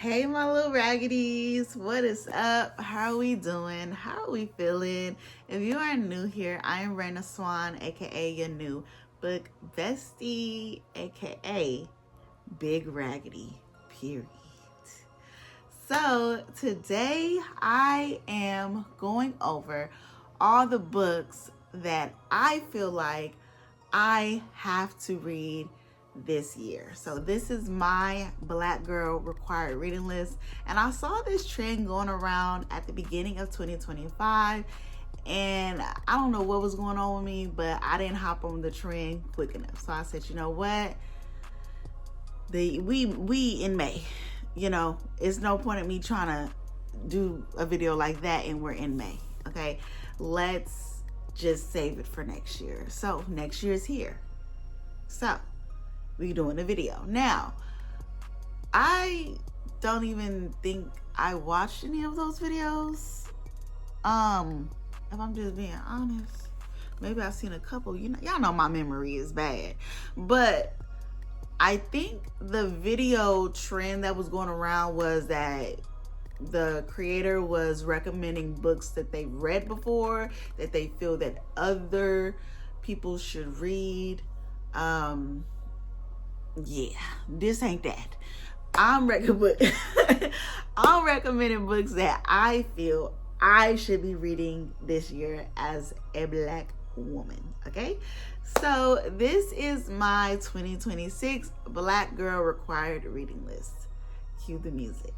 Hey my little raggities, what is up? How are we doing? How are we feeling? If you are new here, I am Raina Swan, aka your new book bestie, aka Big Raggedy, period. So today I am going over all the books that I feel like I have to read this year. So this is my Black girl required reading list, and I saw this trend going around at the beginning of 2025, and I don't know what was going on with me, but I didn't hop on the trend quick enough. So I said, you know what, we in May, it's no point in me trying to do a video like that and we're in May. Okay, let's just save it for next year. So next year is here, so we doing a video. Now, I don't even think I watched any of those videos. If I'm just being honest, maybe I've seen a couple. Y'all know my memory is bad, but I think the video trend that was going around was that the creator was recommending books that they've read before, that they feel that other people should read. Yeah, this ain't that. I'm recommending books that I feel I should be reading this year as a Black woman. Okay, so this is my 2026 Black girl required reading list. Cue the music.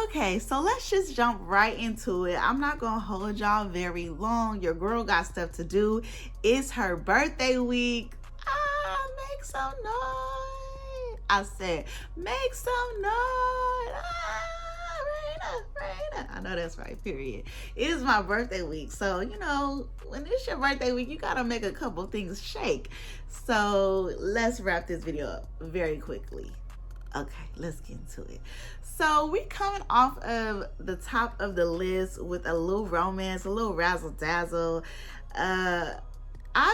Okay, so let's just jump right into it. I'm not gonna hold y'all very long. Your girl got stuff to do. It's her birthday week. Make some noise. I said, make some noise. Raina. I know that's right, period. It is my birthday week. So, when it's your birthday week, you gotta make a couple things shake. So let's wrap this video up very quickly. Okay, let's get into it. So we coming off of the top of the list with a little romance, a little razzle dazzle. I've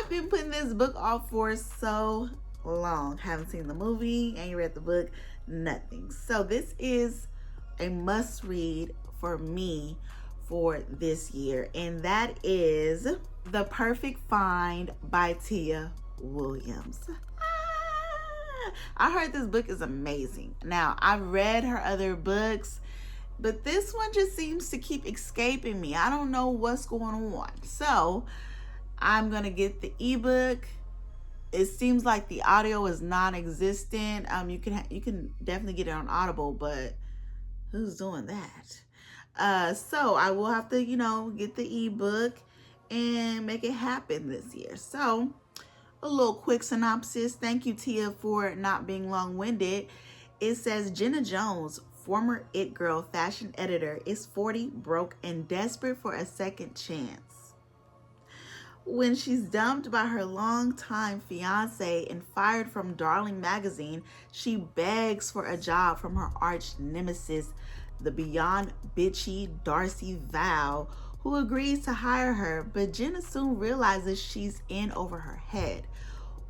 been putting this book off for so long. Haven't seen the movie, ain't read the book, nothing. So this is a must read for me for this year, and that is The Perfect Find by Tia Williams. I heard this book is amazing. Now, I've read her other books, but this one just seems to keep escaping me. I don't know what's going on. So I'm going to get the ebook. It seems like the audio is non-existent. You can definitely get it on Audible, but who's doing that? So I will have to, get the ebook and make it happen this year. So a little quick synopsis. Thank you, Tia, for not being long-winded. It says, Jenna Jones, former It Girl fashion editor, is 40, broke, and desperate for a second chance. When she's dumped by her longtime fiance and fired from Darling magazine, she begs for a job from her arch nemesis, the beyond bitchy Darcy Val, who agrees to hire her, but Jenna soon realizes she's in over her head.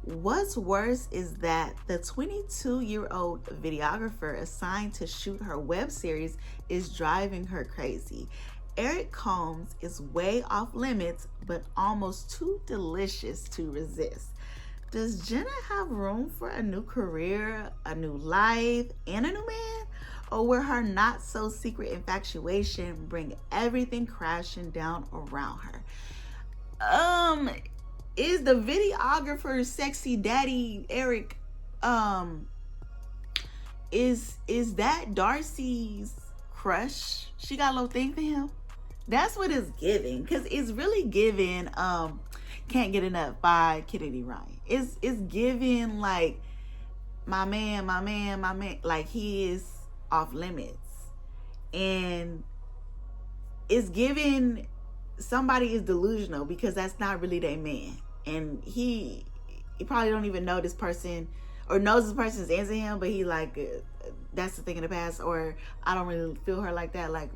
What's worse is that the 22-year-old videographer assigned to shoot her web series is driving her crazy. Eric Combs is way off limits, but almost too delicious to resist. Does Jenna have room for a new career, a new life, and a new man? Or will her not so secret infatuation bring everything crashing down around her? Is the videographer sexy daddy Eric, is that Darcy's crush? She got a little thing for him? That's what it's giving, because it's really giving Can't Get Enough by Kennedy Ryan. It's giving like my man, like he is off limits, and it's giving somebody is delusional because that's not really their man, and he probably don't even know this person or knows this person's into him, but he like that's the thing in the past, or I don't really feel her like that. Like,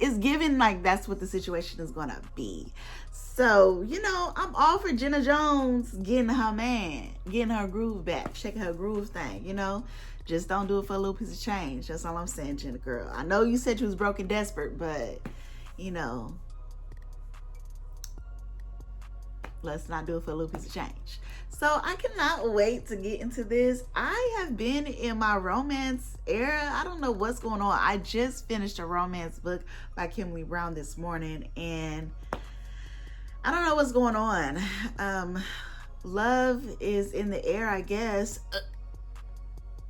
it's given like that's what the situation is gonna be. So, you know, I'm all for Jenna Jones getting her man, getting her groove back, shaking her groove thing, you know. Just don't do it for a little piece of change. That's all I'm saying, Jenna girl. I know you said you was broke and desperate, but, you know, let's not do it for a little piece of change. So I cannot wait to get into this. I have been in my romance era. I don't know what's going on. I just finished a romance book by Kimberly Brown this morning, and I don't know what's going on. Love is in the air, I guess.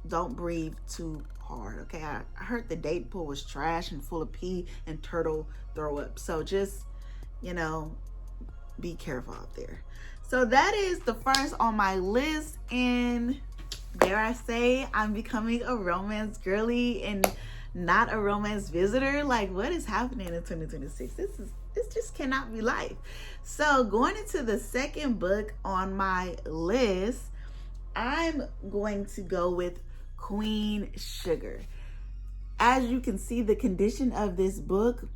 Don't breathe too hard, okay? I heard the date pool was trash and full of pee and turtle throw up. So just, you know, be careful out there. So that is the first on my list, and dare I say, I'm becoming a romance girly and not a romance visitor. Like, what is happening in 2026? This just cannot be life. So going into the second book on my list, I'm going to go with Queen Sugar. As you can see, the condition of this book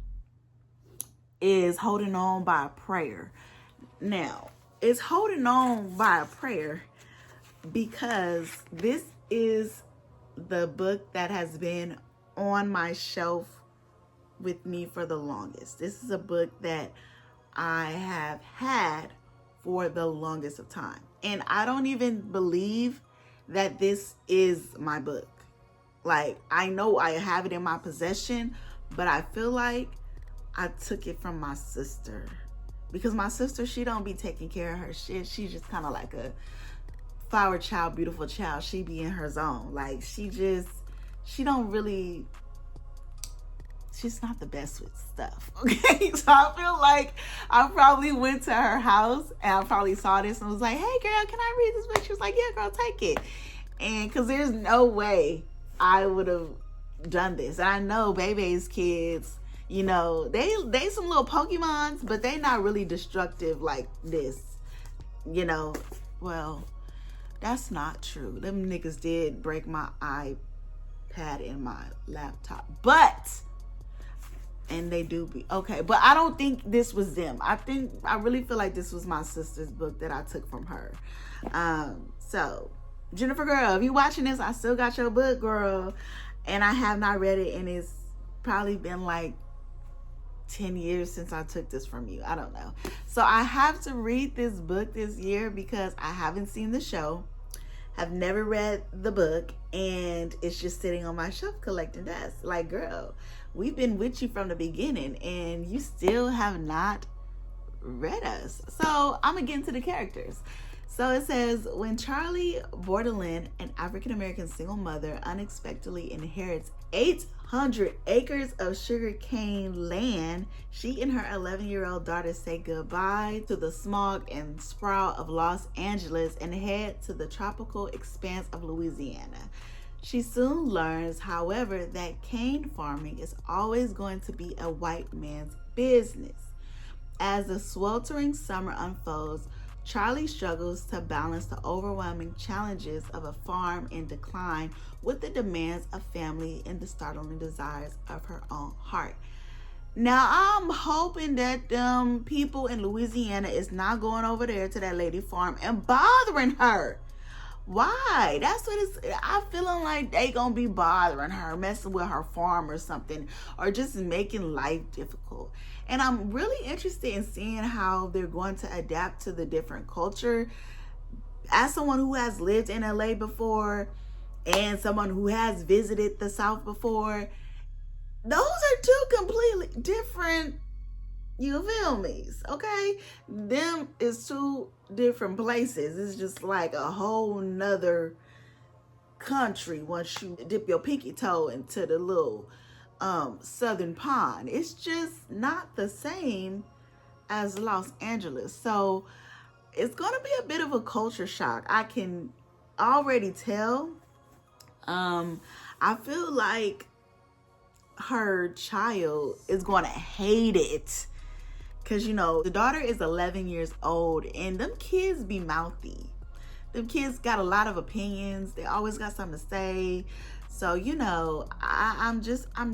is holding on by a prayer. Now, it's holding on by a prayer because this is the book that has been on my shelf with me for the longest. This is a book that I have had for the longest of time. And I don't even believe that this is my book. Like, I know I have it in my possession, but I feel like I took it from my sister. Because my sister, she don't be taking care of her shit. She's just kind of like a flower child, beautiful child. She be in her zone. Like, she don't really, she's not the best with stuff, okay? So I feel like I probably went to her house and I probably saw this and was like, hey girl, can I read this book? She was like, yeah girl, take it. And because there's no way I would have done this. And I know Bebe's kids, you know, they some little Pokemons, but they not really destructive like this, you know. Well, that's not true. Them niggas did break my iPad and my laptop, and they do be okay. But I don't think this was them. I really feel like this was my sister's book that I took from her. So Jennifer girl, if you watching this, I still got your book, girl, and I have not read it, and it's probably been like 10 years since I took this from you. I don't know. So I have to read this book this year because I haven't seen the show, have never read the book, and it's just sitting on my shelf collecting dust. Like, girl, we've been with you from the beginning and you still have not read us. So I'm gonna get into the characters. So it says, when Charlie Bordelin, an African-American single mother, unexpectedly inherits 800 acres of sugarcane land, she and her 11-year-old daughter say goodbye to the smog and sprawl of Los Angeles and head to the tropical expanse of Louisiana. She soon learns, however, that cane farming is always going to be a white man's business. As the sweltering summer unfolds, Charlie struggles to balance the overwhelming challenges of a farm in decline with the demands of family and the startling desires of her own heart. Now, I'm hoping that people in Louisiana is not going over there to that lady farm and bothering her. Why? That's what it's, I'm feeling like they gonna be bothering her, messing with her farm or something, or just making life difficult. And I'm really interested in seeing how they're going to adapt to the different culture. As someone who has lived in LA before and someone who has visited the South before, those are two completely different, you feel me? Okay? Them is two different places. It's just like a whole nother country once you dip your pinky toe into the little southern pond. It's just not the same as Los Angeles. So it's gonna be a bit of a culture shock. I can already tell. I feel like her child is gonna hate it, because you know the daughter is 11 years old and them kids be mouthy. Them kids got a lot of opinions. They always got something to say. So, you know, I'm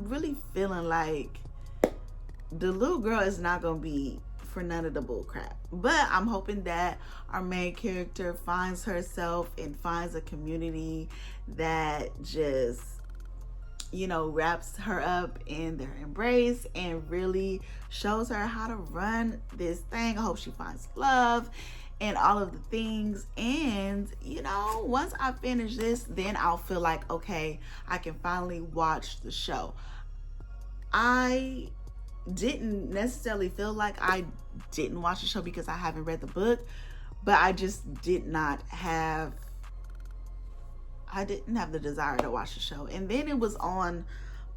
really feeling like the little girl is not gonna be for none of the bull crap. But I'm hoping that our main character finds herself and finds a community that just, you know, wraps her up in their embrace and really shows her how to run this thing. I hope she finds love and all of the things. And, you know, once I finish this, then I'll feel like, okay, I can finally watch the show. I didn't necessarily feel like I didn't watch the show because I haven't read the book, but I just didn't have the desire to watch the show. And then it was on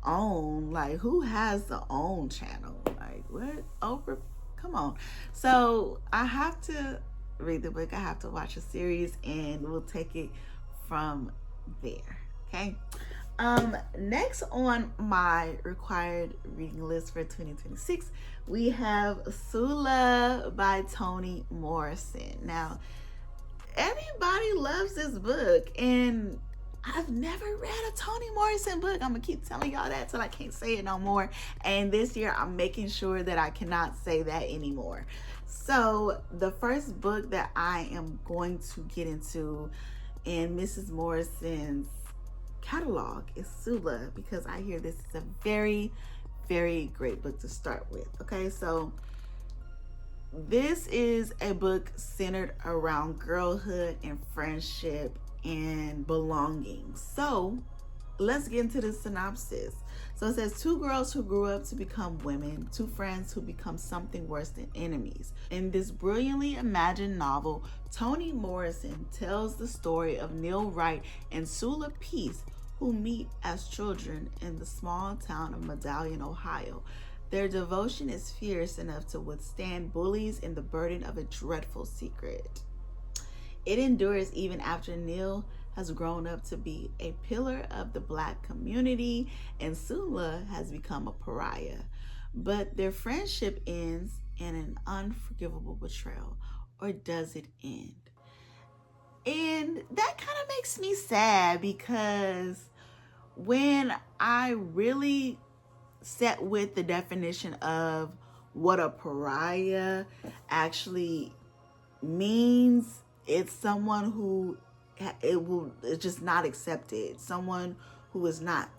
OWN. Like, who has the OWN channel? Like, what? Oprah? Come on. So I have to read the book. I have to watch a series, and we'll take it from there. Okay. Next on my required reading list for 2026, we have Sula by Toni Morrison. Now, everybody loves this book, and I've never read a Toni Morrison book. I'm gonna keep telling y'all that till I can't say it no more. And this year I'm making sure that I cannot say that anymore. So the first book that I am going to get into in Mrs. Morrison's catalog is Sula, because I hear this is a very, very great book to start with. Okay, so this is a book centered around girlhood and friendship and belonging. So let's get into the synopsis. So it says, two girls who grew up to become women, two friends who become something worse than enemies. In this brilliantly imagined novel, Toni Morrison tells the story of Neil Wright and Sula Peace, who meet as children in the small town of Medallion, Ohio. Their devotion is fierce enough to withstand bullies and the burden of a dreadful secret. It endures even after Neil has grown up to be a pillar of the Black community and Sula has become a pariah. But their friendship ends in an unforgivable betrayal. Or does it end? And that kind of makes me sad, because when I really sat with the definition of what a pariah actually means, it's someone who it's just not accepted, someone who is not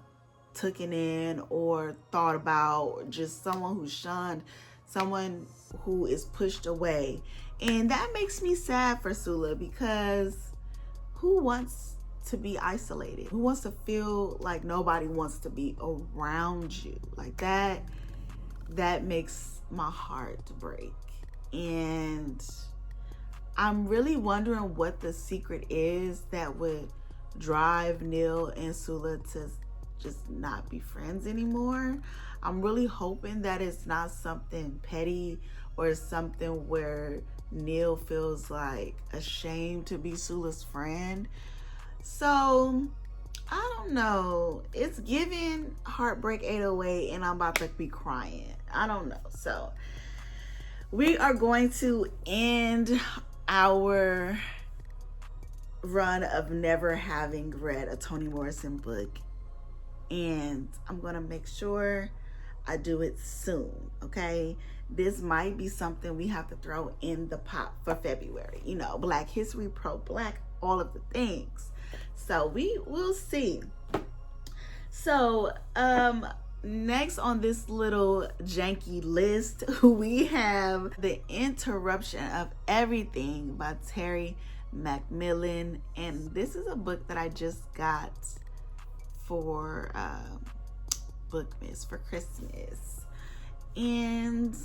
taken in or thought about, or just someone who's shunned, someone who is pushed away. And that makes me sad for Sula, because who wants to be isolated? Who wants to feel like nobody wants to be around you? Like that makes my heart break. And I'm really wondering what the secret is that would drive Neil and Sula to just not be friends anymore. I'm really hoping that it's not something petty or something where Neil feels like ashamed to be Sula's friend. So I don't know. It's giving Heartbreak 808 and I'm about to be crying. I don't know. So we are going to end our run of never having read a Toni Morrison book, and I'm gonna make sure I do it soon. Okay, this might be something we have to throw in the pot for February, you know, Black History, pro-Black, all of the things. So we will see. So next on this little janky list, we have The Interruption of Everything by Terry Macmillan. And this is a book that I just got for Bookmas for Christmas. And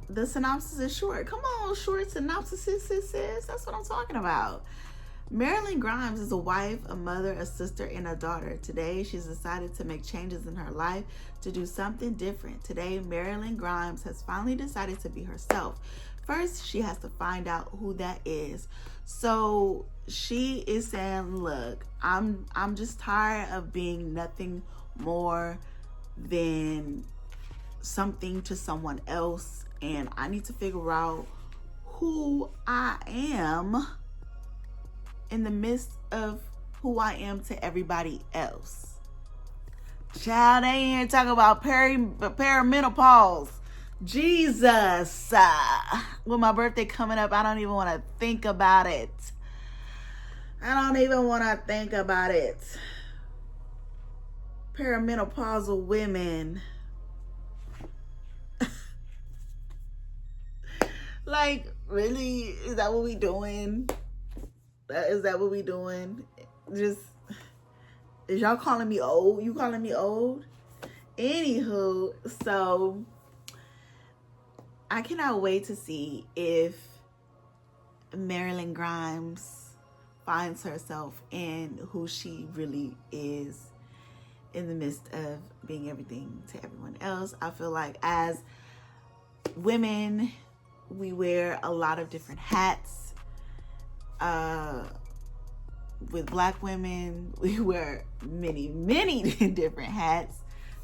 the synopsis is short. Come on, short synopsis, sis. That's what I'm talking about. Marilyn Grimes is a wife, a mother, a sister, and a daughter. Today, she's decided to make changes in her life to do something different. Today, Marilyn Grimes has finally decided to be herself. First, she has to find out who that is. So she is saying, look, I'm just tired of being nothing more than something to someone else, and I need to figure out who I am in the midst of who I am to everybody else. Child, they ain't here talking about perimenopause. Jesus. With my birthday coming up, I don't even want to think about it. I don't even want to think about it. Perimenopausal women. Like, really? Is that what we doing? Is that what we doing? Just, is y'all calling me old? You calling me old? Anywho, so I cannot wait to see if Marilyn Grimes finds herself in who she really is in the midst of being everything to everyone else. I feel like as women, we wear a lot of different hats. With Black women, we wear many, many different hats.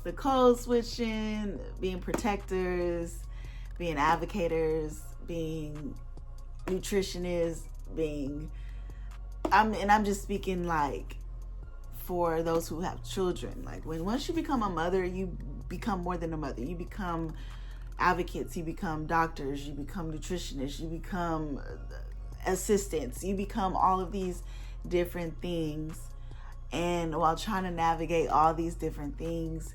The code switching, being protectors, being advocators, being nutritionists, I'm just speaking like for those who have children. Like once you become a mother, you become more than a mother. You become advocates, you become doctors, you become nutritionists, you become assistants, you become all of these different things. And while trying to navigate all these different things,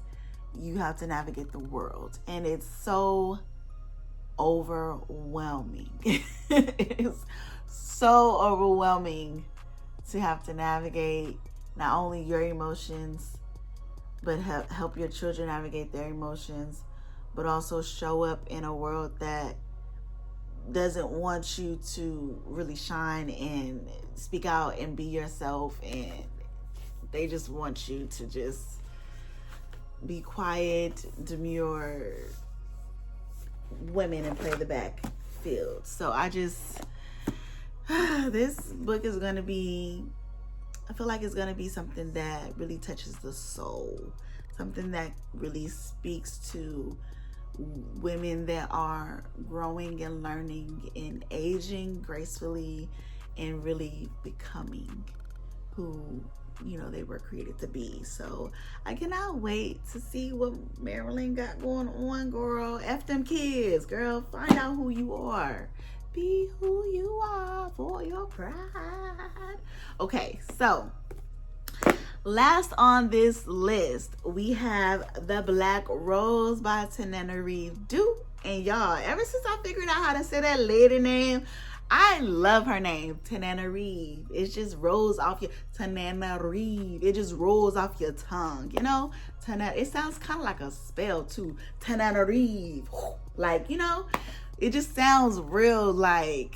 you have to navigate the world. And it's so overwhelming. It's so overwhelming to have to navigate not only your emotions, but help your children navigate their emotions, but also show up in a world that doesn't want you to really shine and speak out and be yourself, and they just want you to just be quiet, demure women and play the backfield. So this book is going to be, I feel like it's going to be something that really touches the soul, something that really speaks to women that are growing and learning and aging gracefully and really becoming who they were created to be. So I cannot wait to see what Marilyn got going on, girl. F them kids, girl. Find out who you are. Be who you are for your pride. Okay, so last on this list, we have The Black Rose by Tananarive Due. And y'all, ever since I figured out how to say that lady name, I love her name, Tananarive. It just rolls off your Tananarive. It just rolls off your tongue, It sounds kind of like a spell too, Tananarive. Like, it just sounds real like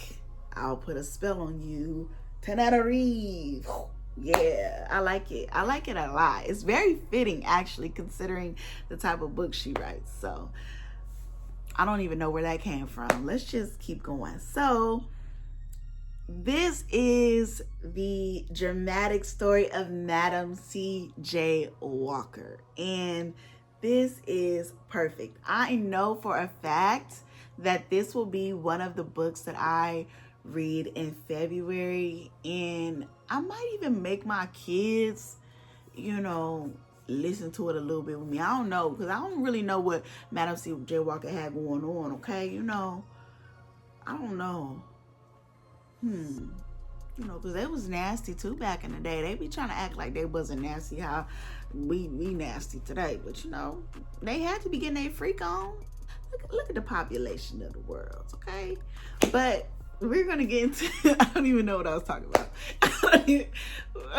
I'll put a spell on you, Tananarive. Yeah, I like it. I like it a lot. It's very fitting, actually, considering the type of book she writes. So I don't even know where that came from. Let's just keep going. So this is the dramatic story of Madam C.J. Walker. And this is perfect. I know for a fact that this will be one of the books that I read in February. And I might even make my kids, listen to it a little bit with me. I don't know, because I don't really know what Madam C.J. Walker had going on, okay? I don't know. Because they was nasty too back in the day. They be trying to act like they wasn't nasty how we nasty today. But, they had to be getting their freak on. Look at the population of the world, okay? But we're going to get into, I don't even know what I was talking about.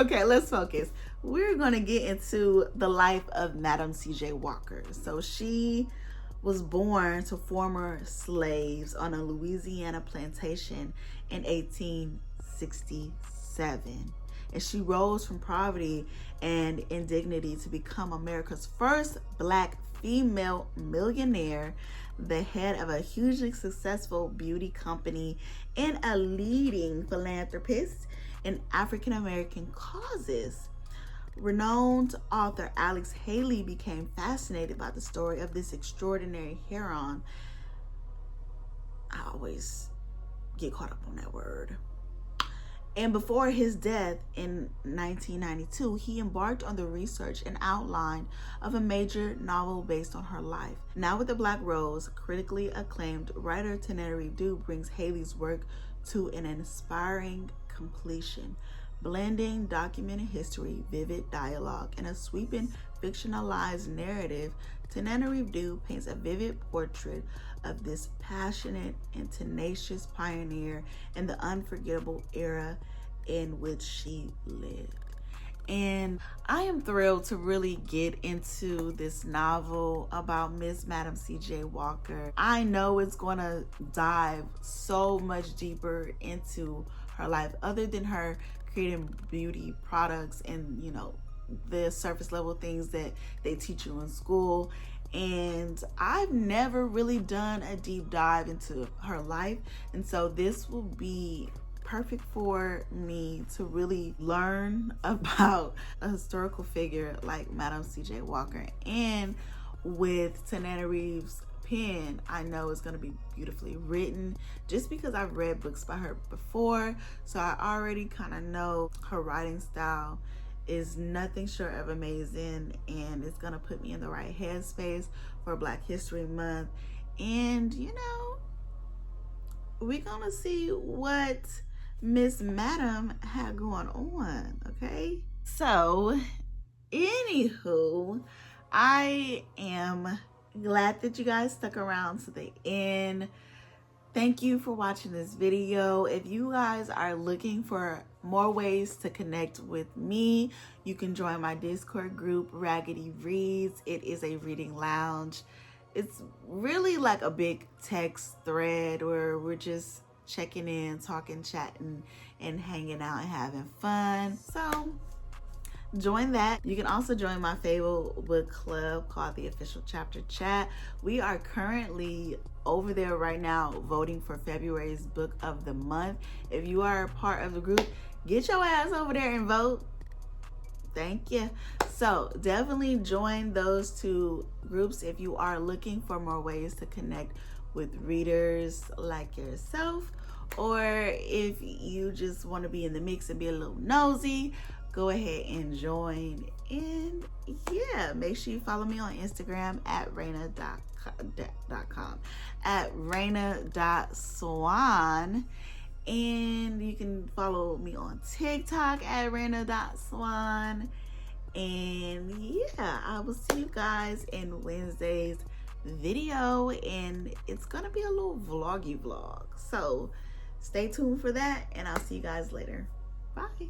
Okay, let's focus. We're going to get into the life of Madam C.J. Walker. So she was born to former slaves on a Louisiana plantation in 1867. And she rose from poverty and indignity to become America's first Black female millionaire, the head of a hugely successful beauty company, and a leading philanthropist in African American causes. Renowned author Alex Haley became fascinated by the story of this extraordinary heroine. I always get caught up on that word. And before his death in 1992, he embarked on the research and outline of a major novel based on her life. Now with the Black Rose, critically acclaimed writer Tananarive Due brings Haley's work to an inspiring completion. Blending documented history, vivid dialogue, and a sweeping fictionalized narrative, Tananarive Due paints a vivid portrait of this passionate and tenacious pioneer in the unforgettable era in which she lived. And I am thrilled to really get into this novel about Miss Madam C.J. Walker. I know it's going to dive so much deeper into her life, other than her creating beauty products and, you know, the surface level things that they teach you in school. And I've never really done a deep dive into her life, and so this will be perfect for me to really learn about a historical figure like Madam C.J. Walker. And with Tananarive's pen, I know it's going to be beautifully written just because I've read books by her before, so I already kind of know her writing style is nothing short of amazing, and it's gonna put me in the right headspace for Black History Month. And you know, we're gonna see what Miss Madam had going on. Okay, so anywho, I am glad that you guys stuck around to the end. Thank you for watching this video. If you guys are looking for more ways to connect with me, you can join my Discord group, Raggedy Reads. It is a reading lounge. It's really like a big text thread where we're just checking in, talking, chatting, and hanging out and having fun. So join that. You can also join my favorite book club called the Official Chapter Chat. We are currently over there right now voting for February's book of the month. If you are a part of the group, get your ass over there and vote. Thank you. So definitely join those two groups if you are looking for more ways to connect with readers like yourself, or if you just want to be in the mix and be a little nosy, go ahead and join. And yeah, make sure you follow me on Instagram at raina.com, at raina.swan. And you can follow me on TikTok at raina.swan. And yeah, I will see you guys in Wednesday's video, and it's gonna be a little vloggy vlog. So stay tuned for that, and I'll see you guys later. Bye.